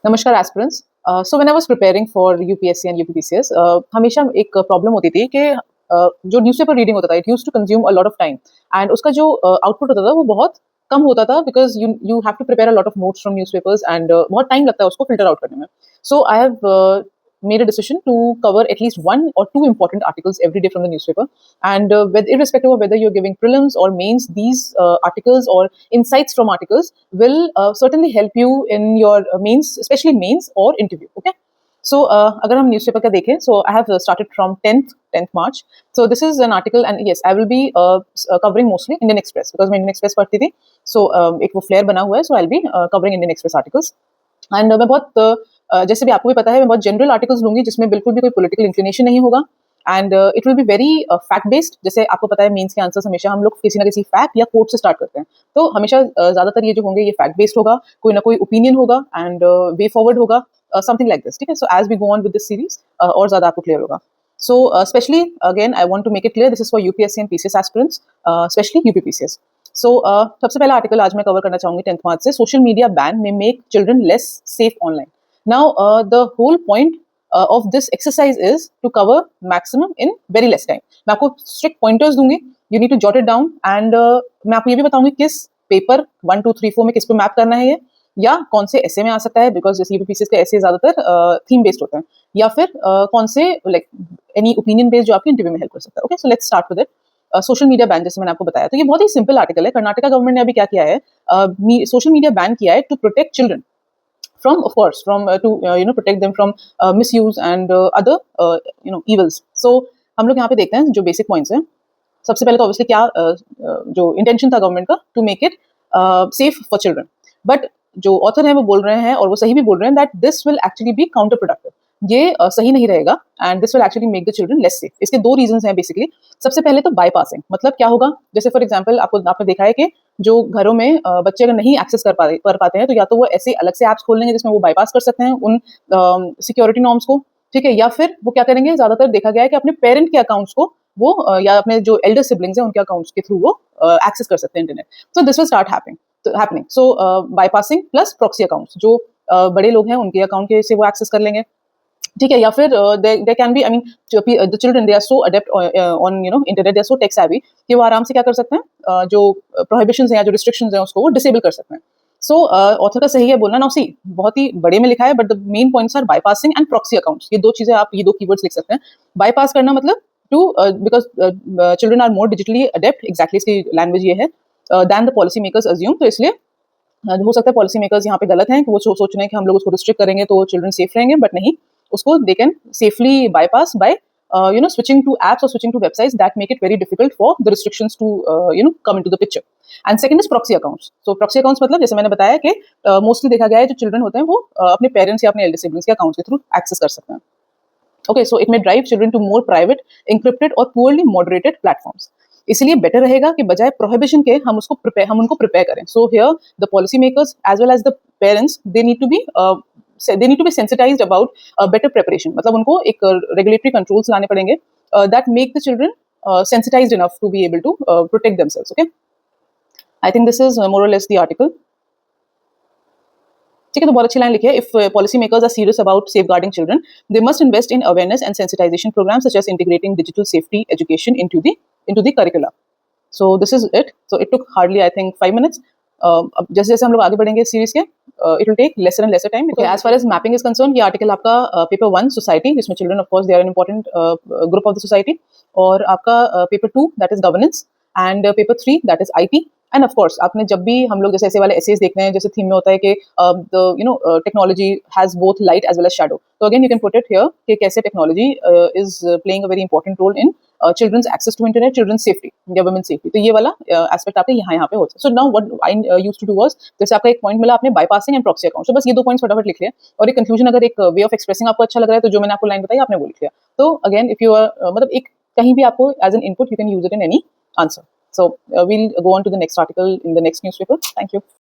नमस्कार aspirants. So when I was preparing for UPSC and UPPCS, हमेशा एक problem होती थी कि जो न्यूज़पेपर रीडिंग होता था, it used to consume a lot of time and उसका जो आउटपुट होता था वो बहुत कम होता था, because you have to prepare a lot of notes from newspapers and बहुत टाइम लगता है उसको फिल्टर आउट करने में. So I have made a decision to cover at least one or two important articles every day from the newspaper, and irrespective of whether you're giving prelims or mains, these articles or insights from articles will certainly help you in your mains, especially mains or interview. Okay, so agar hum newspaper ka dekhein, so I have started from 10th March. So this is an article, and yes, I will be covering mostly Indian Express, because मैं Indian Express पढ़ती थी. So एक वो flare बना हुआ है, so I'll be covering Indian Express articles. And मैं बहुत जैसे भी आपको भी पता है, मैं बहुत जनरल आर्टिकल्स लूंगी जिसमें बिल्कुल भी कोई पॉलिटिकल इंक्लिनेशन नहीं होगा, and it will be very fact based. जैसे आपको पता है, मेंस के आंसर्स हमेशा हम लोग किसी ना किसी फैक्ट या कोट से स्टार्ट करते हैं, तो हमेशा ज्यादातर ये जो होंगे ये फैक्ट बेस्ड होगा, कोई ना कोई ओपिनियन होगा एंड वे फॉरवर्ड होगा, समथिंग लाइक दिस. ठीक है, so as we go on with this series और ज्यादा आपको क्लियर होगा. So especially again I want to make it clear, this is for UPSC and PCS aspirants, especially UPPCS. So सबसे पहला article आज मैं कवर करना चाहूंगी 10th मार्च से, social media ban may make children less safe online. Now the whole point of this exercise is to cover maximum in very less time. मैं आपको strict pointers दूंगी, you need to jot it down, and मैं आपको ये भी बताऊंगी किस paper 1, 2, 3, 4 में किस पे मैप करना है ये, या कौन से ऐसे में आ सकता है, बिकॉज जैसे यूपीपीसीएस के ऐसे ज्यादातर थीम बेस्ड होते हैं, या फिर कौन से लाइक एनी ओपिनियन बेस्ड जो आपके इंटरव्यू में हेल्प कर सकता है. Okay, so let's start with it. Social media ban, जैसे मैंने आपको बताया, तो ये बहुत ही सिंपल आर्टिकल है. कर्नाटका गवर्नमेंट ने अभी क्या किया है, सोशल मीडिया बैन किया है to protect children from, of course, from to protect them from misuse and other evils. So हम लोग यहाँ पे देखते हैं जो बेसिक पॉइंट्स हैं. सबसे पहले तो ऑब्वियसली क्या जो इंटेंशन था गवर्नमेंट का, to make it safe for children. But जो ऑथर है वो बोल रहे हैं, और वो सही भी बोल रहे हैं, that this will actually be counter productive. ये सही नहीं रहेगा, and this will actually make the children less safe. इसके दो रीजंस हैं बेसिकली. सबसे पहले तो बाईपासिंग, मतलब क्या होगा, जैसे फॉर एग्जांपल आपने देखा है कि जो घरों में बच्चे अगर नहीं एक्सेस कर पाते हैं, तो या तो वो ऐसे अलग से ऐप्स खोल लेंगे जिसमें वो बाईपास कर सकते हैं उन सिक्योरिटी नॉर्म्स को. ठीक है, या फिर वो क्या करेंगे, ज्यादातर देखा गया है कि अपने पेरेंट के अकाउंट्स को वो या अपने जो एल्डर सिबलिंग्स हैं उनके अकाउंट्स के थ्रू वो एक्सेस कर सकते हैं internet. So this will start happening. So bypassing plus proxy accounts, जो बड़े लोग हैं उनके अकाउंट के से वो एक्सेस कर लेंगे. ठीक है, या फिर there can be, I mean, the children, they are so adept on internet, they are so tech savvy कि वो आराम से क्या कर सकते हैं, जो prohibitions हैं या जो restrictions हैं उसको वो disable कर सकते हैं. So author का सही है बोलना. Now see, बहुत ही बड़े में लिखा है, but the main points are bypassing and proxy accounts. ये दो चीजें, आप ये दो keywords लिख सकते हैं. bypass करना मतलब to because children are more digitally adept, exactly इसकी language ये है, than the policy makers assume. तो इसलिए हो सकता है पॉलिसी मेकर्स यहाँ पे गलत हैं कि वो सोच रहे हैं कि हम लोग उसको रिस्ट्रिक्ट करेंगे तो चिल्ड्रन सेफ रहेंगे, बट नहीं, उसको they can safely bypass by switching to apps or switching to websites that make it very difficult for the restrictions to come into the picture. And second is proxy accounts. So proxy accounts मतलब जैसे मैंने बताया कि mostly देखा गया है जो children होते हैं वो अपने पेरेंट्स या अपने एल्डर सिबलिंग्स के अकाउंट्स के थ्रू एक्सेस कर सकते हैं. Okay, so it may drive children to more private, encrypted or poorly moderated platforms. इसलिए बेटर रहेगा कि बजाय प्रोहिबिशन के हम उनको प्रिपेयर करें. So here the policy makers as well as the parents, they need to be sensitized about better preparation. मतलब उनको एक रेगुलेटरी कंट्रोल्स लाने पड़ेंगे that make the children sensitized enough to be able to protect themselves. Okay, I think this is more or less the article. ठीक है, तो बहुत अच्छी लाइन लिखी है. If policy makers are serious about safeguarding children, they must invest in awareness and sensitization programs such as integrating digital safety education into the curricula. So this is it. So it took hardly, I think, 5 minutes. अब जैसे जैसे हम लोग आगे बढ़ेंगे इस series के, it will take lesser and lesser time. Okay, as far as mapping is concerned, ये आर्टिकल आपका पेपर 1 सोसाइटी, जिसमें children of course they are an important group of the society, और आपका paper 2 that is governance, and paper 3 that is IT. And of course आपने जब भी हम लोग जैसे ऐसे वाले एसेज देखते हैं, जैसे थीम में होता है कि technology has both light as well as shadow, तो again you can put it here कि कैसे technology is playing a very important role in children's access to internet, children's safety या वुमेन सेफ्टी. तो ये वाला एस्पेक्ट आपके यहाँ पे होता है. So now what I used to do was, जैसे आपका एक पॉइंट मिला आपने बाईपासिंग एंड प्रॉक्सी अकाउंट, तो बस ये दो पॉइंट्स फटाफट लिख लिया, और एक कंक्लूजन अगर एक वे ऑफ एक्सप्रेसिंग आपको अच्छा लग रहा है तो जो मैंने आपको लाइन बताई आपने वो लिख लिया. तो अगेन इफ यू आर मतलब एक कहीं भी आपको as an input, you can use it in any answer. So we'll go on to the next article in the next newspaper. Thank you.